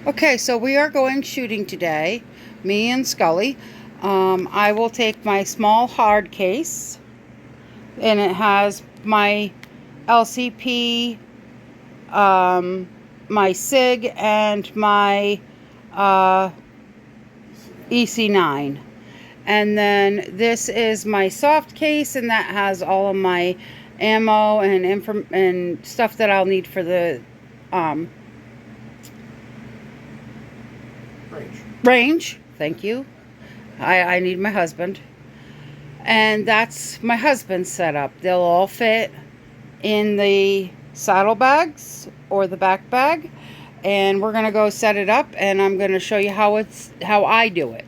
Okay, so we are going shooting today, me and Scully. I will take my small hard case, and it has my LCP, my SIG, and my uh, EC9. And then this is my soft case, and that has all of my ammo and stuff that I'll need for the um, range. Thank you. I need my husband. And that's my husband's setup. They'll all fit in the saddlebags or the back bag. And we're going to go set it up, and I'm going to show you how I do it,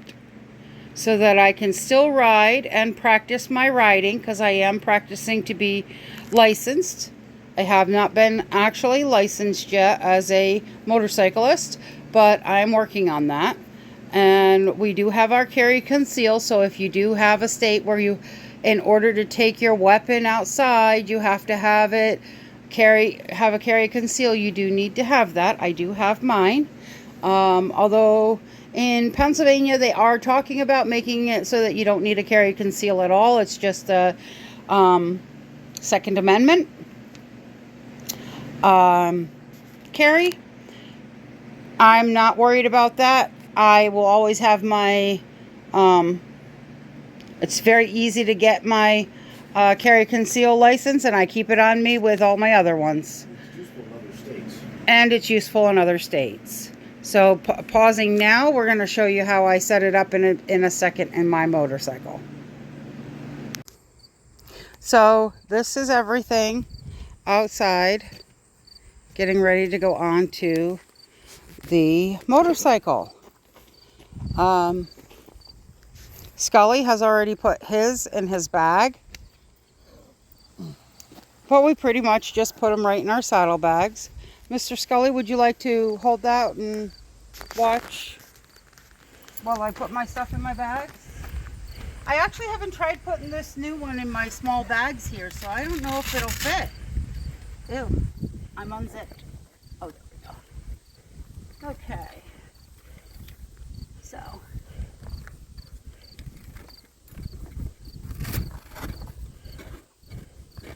so that I can still ride and practice my riding, because I am practicing to be licensed. I have not been actually licensed yet as a motorcyclist, but I'm working on that. And we do have our carry conceal, so if you do have a state where you, in order to take your weapon outside, you have to have a carry conceal, you do need to have that. I do have mine. Although in Pennsylvania they are talking about making it so that you don't need a carry conceal at all. It's just a Second Amendment carry. I'm not worried about that. I will always have my, it's very easy to get my carry conceal license, and I keep it on me with all my other ones. It's useful in other states. And it's useful in other states. So pausing now, we're going to show you how I set it up in a second in my motorcycle. So this is everything outside, getting ready to go on to the motorcycle. Scully has already put his in his bag, but we pretty much just put them right in our saddlebags. Mr. Scully, would you like to hold that and watch while I put my stuff in my bags? I actually haven't tried putting this new one in my small bags here, so I don't know if it'll fit. Ew, I'm unzipped. Oh, there we go. Okay. So.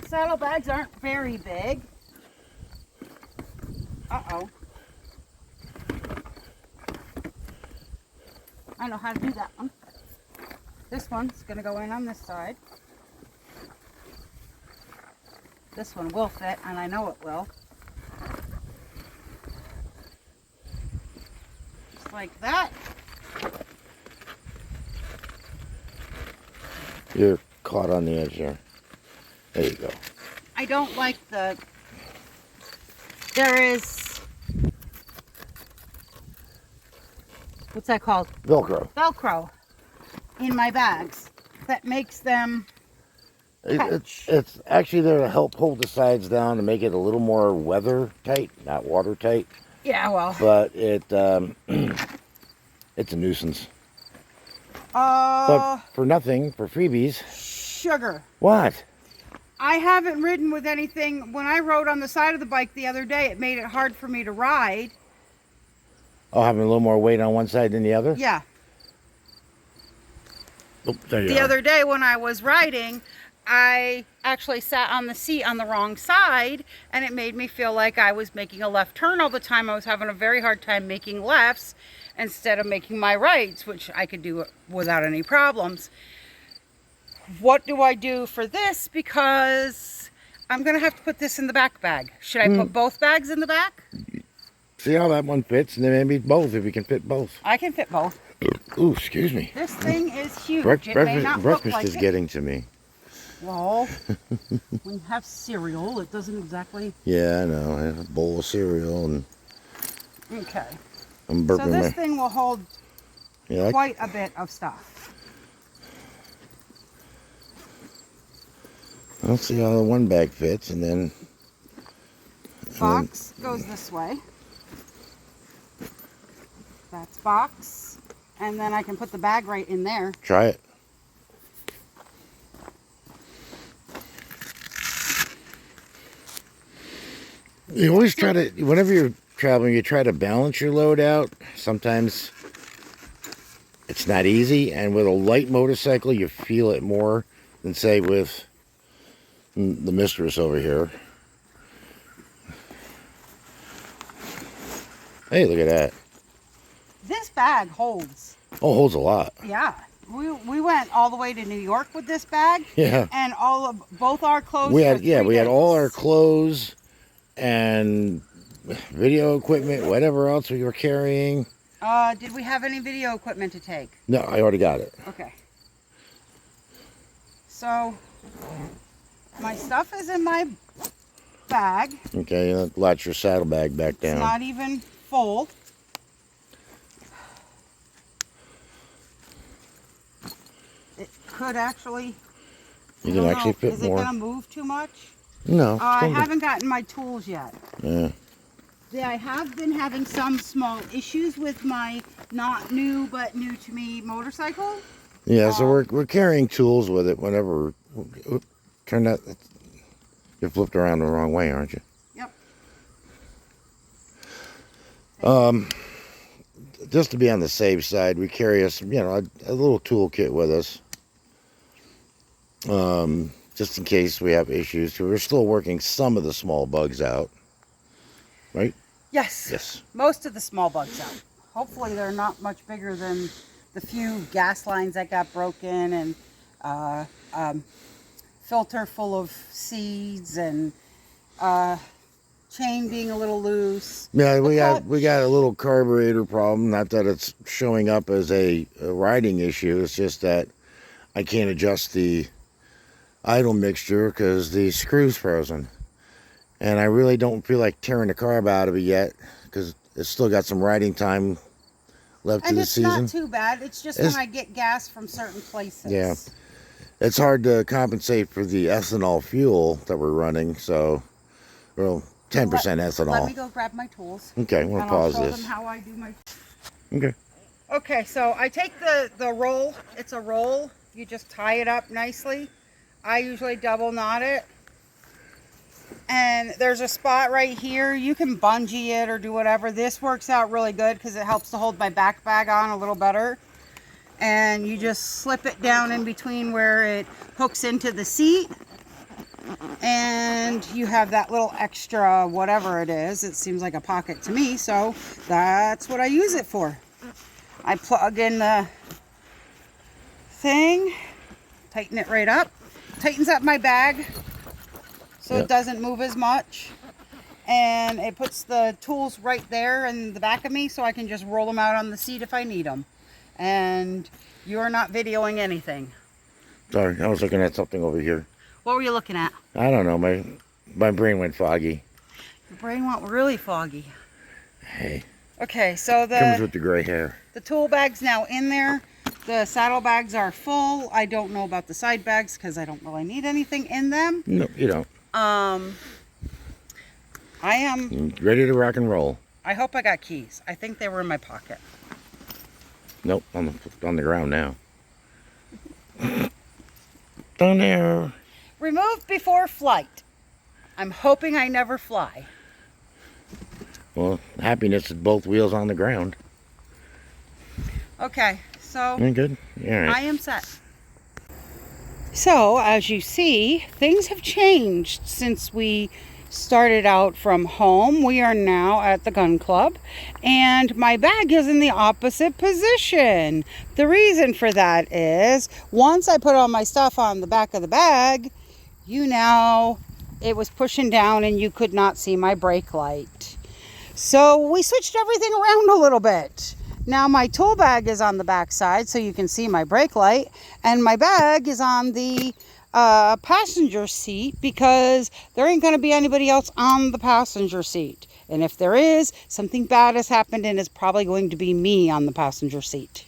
Saddlebags aren't very big. Uh-oh. I know how to do that one. This one's going to go in on this side. This one will fit, and I know it will. Just like that. You're caught on the edge there. There you go. I don't like there is, what's that called? Velcro. Velcro in my bags that makes them It's actually there to help hold the sides down to make it a little more weather tight, not watertight. Yeah, well. But it's a nuisance. But for nothing, for freebies. Sugar. What? I haven't ridden with anything. When I rode on the side of the bike the other day, it made it hard for me to ride. Oh, having a little more weight on one side than the other? Yeah. Oh, there you The are. other day when I was riding, I actually sat on the seat on the wrong side, and it made me feel like I was making a left turn all the time. I was having a very hard time making lefts instead of making my rights, which I could do without any problems. What do I do for this? Because I'm going to have to put this in the back bag. Should I put both bags in the back? See how that one fits, and then maybe both, if you can fit both. I can fit both. Ooh, excuse me. This thing is huge. It may not look Breakfast like is it. getting to me. Well, when you have cereal, it doesn't exactly... Yeah, I know. I have a bowl of cereal, and Okay. I'm So burping this thing will hold Yeah, quite a bit of stuff. I'll see how the one bag fits, and then... Box goes this way. That's box. And then I can put the bag right in there. Try it. You always try to, whenever you're traveling, you try to balance your load out. Sometimes it's not easy, and with a light motorcycle, you feel it more than, say, with the mistress over here. Hey, look at that. This bag holds. Oh, holds a lot. Yeah. We went all the way to New York with this bag. Yeah. And all of both our clothes. We had, for yeah, 3 we had all our days. clothes and video equipment, whatever else we were carrying. Did we have any video equipment to take? No, I already got it. Okay. So, my stuff is in my bag. Okay, latch your saddlebag back down. It's not even full. It could actually. You can actually fit Is more. it going to move too much? No. I haven't gotten my tools yet. Yeah. I have been having some small issues with my not new but new to me motorcycle. Yeah, so we're carrying tools with it whenever. Oop, turn that. You're flipped around the wrong way, aren't you? Yep. Just to be on the safe side, we carry a little toolkit with us. Just in case we have issues. We're still working some of the small bugs out. Right? Yes. Yes. Most of the small bugs out. Hopefully they're not much bigger than the few gas lines that got broken and filter full of seeds and chain being a little loose. Yeah, we got a little carburetor problem. Not that it's showing up as a riding issue. It's just that I can't adjust the idle mixture because the screw's frozen. And I really don't feel like tearing the carb out of it yet because it's still got some riding time left to the season. And it's not too bad. It's just when I get gas from certain places. Yeah. It's hard to compensate for the ethanol fuel that we're running. So, well, 10% ethanol. Let me go grab my tools. Okay, I'm going to pause I'll show this. them how I do my... Okay. Okay, so I take the roll. It's a roll. You just tie it up nicely. I usually double knot it. And there's a spot right here. You can bungee it or do whatever. This works out really good because it helps to hold my back bag on a little better. And you just slip it down in between where it hooks into the seat. And you have that little extra whatever it is. It seems like a pocket to me, so that's what I use it for. I plug in the thing, tighten it right up. Tightens up my bag so it doesn't move as much. And it puts the tools right there in the back of me so I can just roll them out on the seat if I need them. And you're not videoing anything. Sorry, I was looking at something over here. What were you looking at? I don't know. My brain went foggy. Your brain went really foggy. Hey. Okay, so Comes with the gray hair. the tool bag's now in there. The saddle bags are full. I don't know about the side bags because I don't really need anything in them. No, you don't. I am Ready to rock and roll. I hope I got keys. I think they were in my pocket. Nope, on the ground now. Down there. Removed before flight. I'm hoping I never fly. Well, happiness is both wheels on the ground. Okay, so Ain't good? Yeah, all right. I am set. So, as you see, things have changed since we started out from home. We are now at the gun club, and my bag is in the opposite position. The reason for that is, once I put all my stuff on the back of the bag, it was pushing down and you could not see my brake light. So we switched everything around a little bit. Now my tool bag is on the back side so you can see my brake light, and my bag is on the passenger seat because there ain't going to be anybody else on the passenger seat. And if there is, something bad has happened and it's probably going to be me on the passenger seat.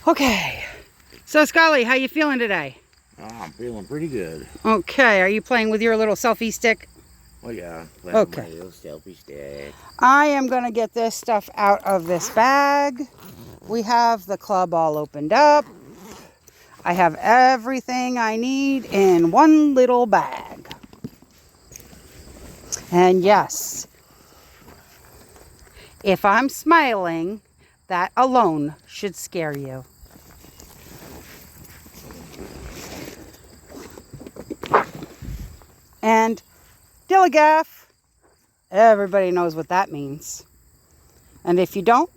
Okay. So Scully, how you feeling today? Oh, I'm feeling pretty good. Okay. Are you playing with your little selfie stick? Oh, yeah. Okay. My little selfie stick. I am going to get this stuff out of this bag. We have the club all opened up. I have everything I need in one little bag. And yes, If I'm smiling, that alone should scare you. And Dilligaff, everybody knows what that means. And if you don't,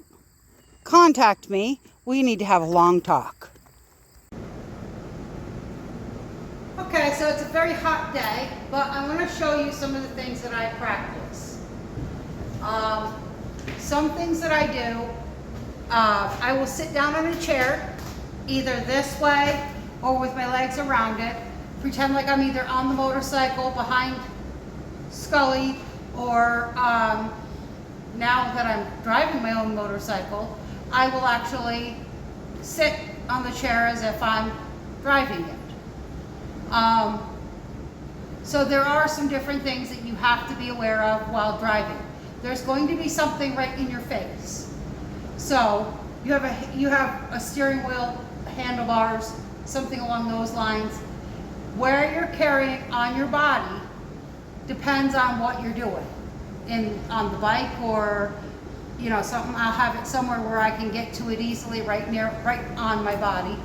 contact me. We need to have a long talk. Okay, so it's a very hot day, but I want to show you some of the things that I practice. Some things that I do, I will sit down in a chair, either this way or with my legs around it, pretend like I'm either on the motorcycle behind Scully, or now that I'm driving my own motorcycle, I will actually sit on the chair as if I'm driving it. So there are some different things that you have to be aware of while driving. There's going to be something right in your face. So you have a steering wheel, handlebars, something along those lines. Where you're carrying on your body depends on what you're doing. On the bike, or something, I'll have it somewhere where I can get to it easily, right on my body.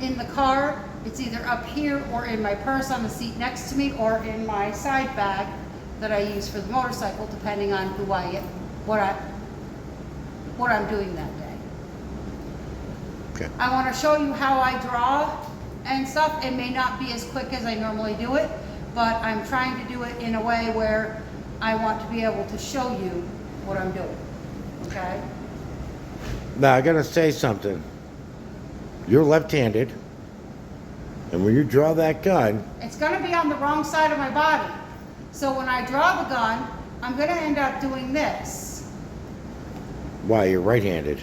In the car, it's either up here or in my purse on the seat next to me, or in my side bag that I use for the motorcycle, depending on what I'm doing that day. Okay. I want to show you how I draw and stuff. It may not be as quick as I normally do it, but I'm trying to do it in a way where I want to be able to show you what I'm doing. Okay? Now, I gotta say something. You're left-handed, and when you draw that gun, It's going to be on the wrong side of my body. So when I draw the gun, I'm going to end up doing this. why, you're right-handed.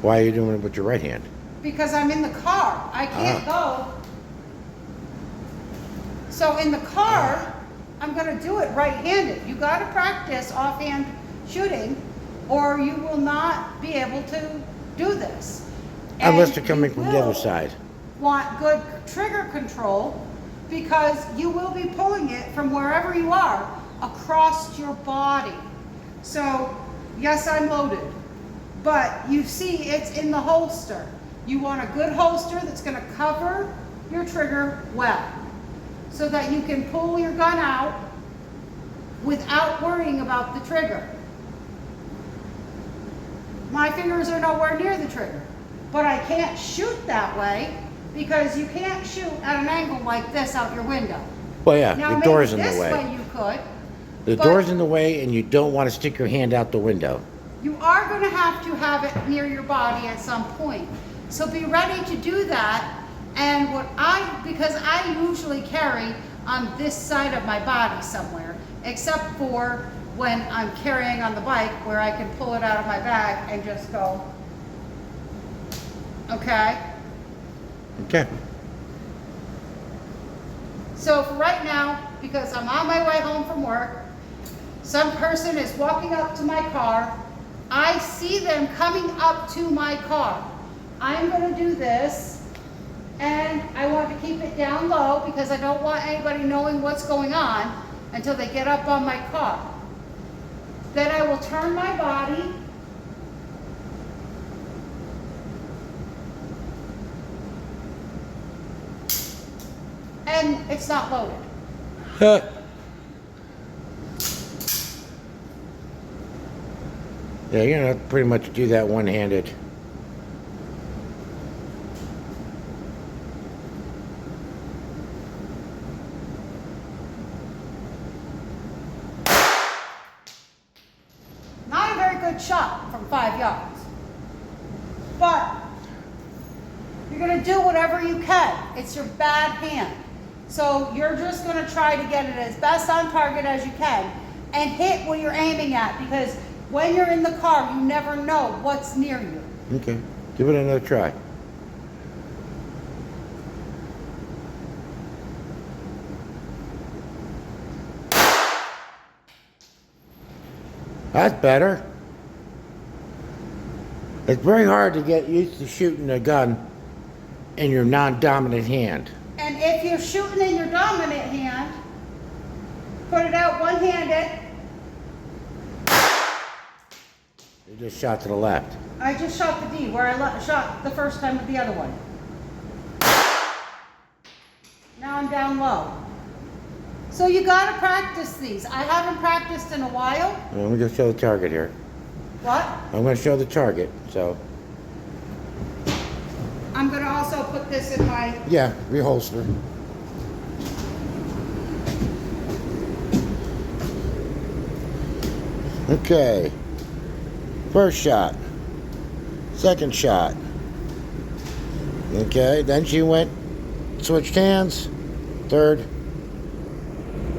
Why are you doing it with your right hand? Because I'm in the car. I can't go. So in the car, I'm going to do it right-handed. You got to practice offhand shooting, or you will not be able to do this. Unless And they're coming you from the other will side. Want good trigger control, because you will be pulling it from wherever you are across your body. So yes, I'm loaded, but you see it's in the holster. You want a good holster that's going to cover your trigger well, so that you can pull your gun out without worrying about the trigger. My fingers are nowhere near the trigger, but I can't shoot that way, because you can't shoot at an angle like this out your window. Well, yeah, Now, the door's in maybe the this way. way you could. The but door's in the way, and you don't want to stick your hand out the window. You are going to have it near your body at some point. So be ready to do that. And because I usually carry on this side of my body somewhere, except for when I'm carrying on the bike, where I can pull it out of my bag and just go. Okay? Okay. So for right now, because I'm on my way home from work, some person is walking up to my car. I see them coming up to my car. I'm going to do this, and I want to keep it down low because I don't want anybody knowing what's going on until they get up on my car. Then I will turn my body and it's not loaded. Yeah, you're gonna have to pretty much do that one-handed. Not a very good shot from 5 yards. But you're going to do whatever you can. It's your bad hand. So you're just going to try to get it as best on target as you can and hit what you're aiming at, because when you're in the car, you never know what's near you. Okay, give it another try. That's better. It's very hard to get used to shooting a gun in your non-dominant hand. And if you're shooting in your dominant hand, put it out one-handed. You just shot to the left. I just shot the D where I shot the first time with the other one. Now I'm down low. So you gotta practice these. I haven't practiced in a while. Well, let me just show the target here. What? I'm going to show the target, so. I'm gonna also put this in my, Yeah, reholster. Okay. First shot. Second shot. Okay, then she went, switched hands. Third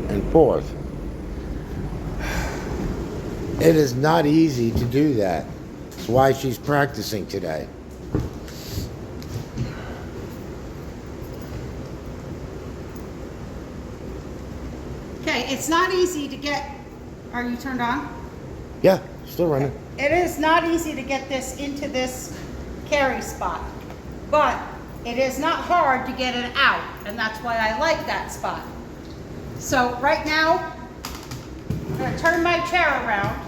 and fourth. It is not easy to do that. That's why she's practicing today. okay, it's not easy to get, are you turned on? Yeah, still running. It is not easy to get this into this carry spot, but it is not hard to get it out, and that's why I like that spot. So right now, I'm gonna turn my chair around.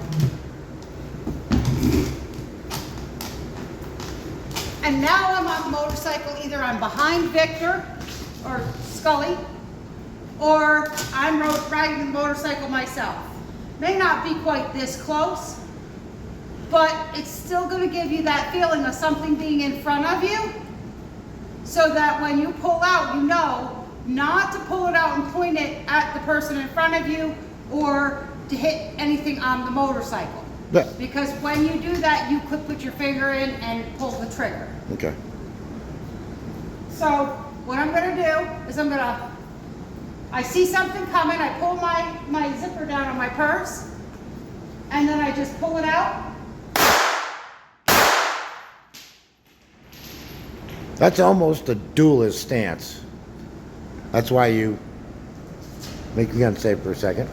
And now I'm on the motorcycle, either I'm behind Victor or Scully, or I'm riding the motorcycle myself. May not be quite this close, but it's still gonna give you that feeling of something being in front of you, so that when you pull out, you know not to pull it out and point it at the person in front of you or to hit anything on the motorcycle. Yeah. Because when you do that, you could put your finger in and pull the trigger. Okay. So what I'm gonna do is I see something coming, I pull my zipper down on my purse, and then I just pull it out. That's almost a duelist stance. That's why you make your gun safe for a second.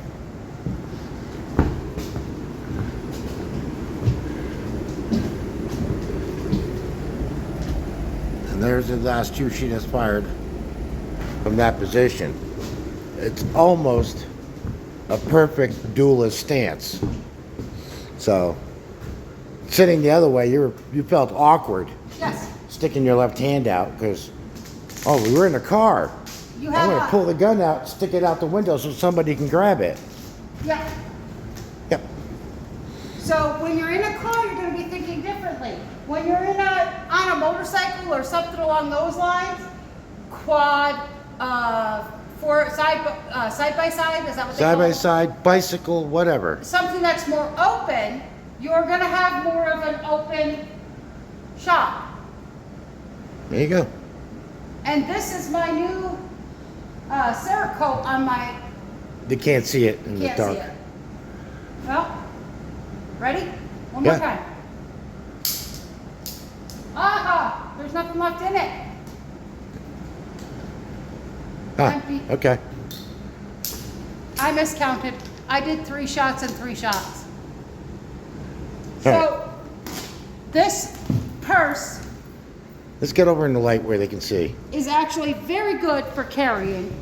And there's the last two she just fired from that position. It's almost a perfect duelist stance. So, sitting the other way, you felt awkward. Yes. Sticking your left hand out because, oh, we were in a car. You I'm have going to pull the gun out, stick it out the window so somebody can grab it. Yeah. Yep. So when you're in a car, you're going to be thinking differently. When you're on a motorcycle or something along those lines, quad, side by side, is that what they Side call by it? side, bicycle, whatever. Something that's more open, you're going to have more of an open shot. There you go. And this is my new Cerakote on my, They can't see it in the can't dark. see it. Well, ready? One Yeah. more time. Aha! There's nothing left in it. Ah, Empty. okay. I miscounted. I did 3 shots and 3 shots. All So, this purse Let's get over in the light where they can see. is actually very good for carrying.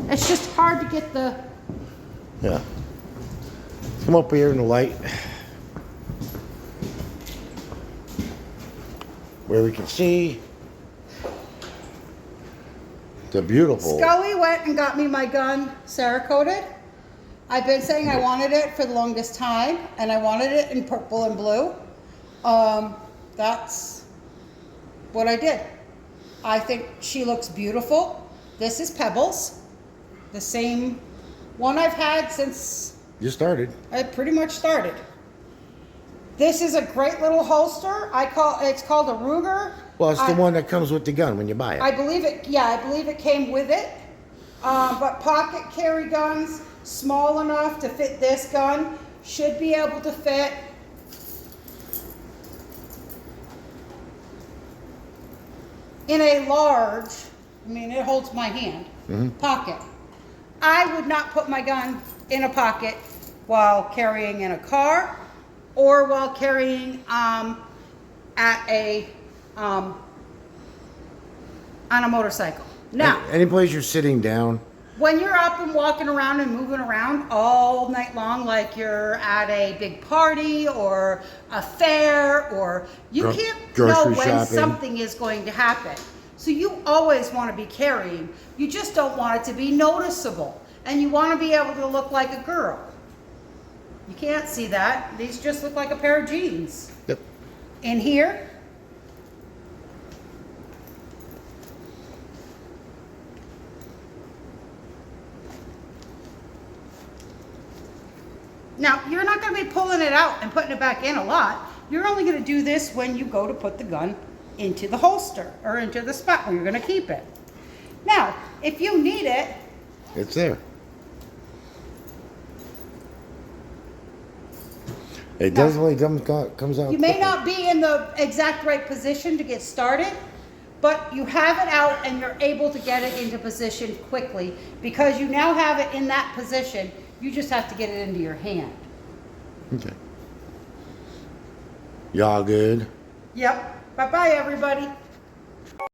It's just hard to get the, Yeah. Come up here in the light. Where we can see the beautiful. Scully went and got me my gun Cerakoted. I've been saying I wanted it for the longest time, and I wanted it in purple and blue. That's what I did. I think she looks beautiful. This is Pebbles, the same one I've had since You started. I pretty much started. This is a great little holster. It's called a Ruger. Well, it's the one that comes with the gun when you buy it. I believe it came with it. But pocket carry guns, small enough to fit this gun, should be able to fit in a large, I mean, it holds my hand, pocket. I would not put my gun in a pocket while carrying in a car or while carrying on a motorcycle. Now, Any place you're sitting down, When you're up and walking around and moving around all night long, like you're at a big party or a fair, or you can't know grocery when shopping. something is going to happen. So you always want to be carrying. You just don't want it to be noticeable. And you want to be able to look like a girl. You can't see that. These just look like a pair of jeans. Yep. In here, now, you're not going to be pulling it out and putting it back in a lot. You're only going to do this when you go to put the gun into the holster or into the spot where you're going to keep it. Now, if you need it, It's there. It No. definitely comes out. you may quickly. not be in the exact right position to get started, but you have it out and you're able to get it into position quickly because you now have it in that position. You just have to get it into your hand. Okay. Y'all good? Yep. Bye-bye, everybody.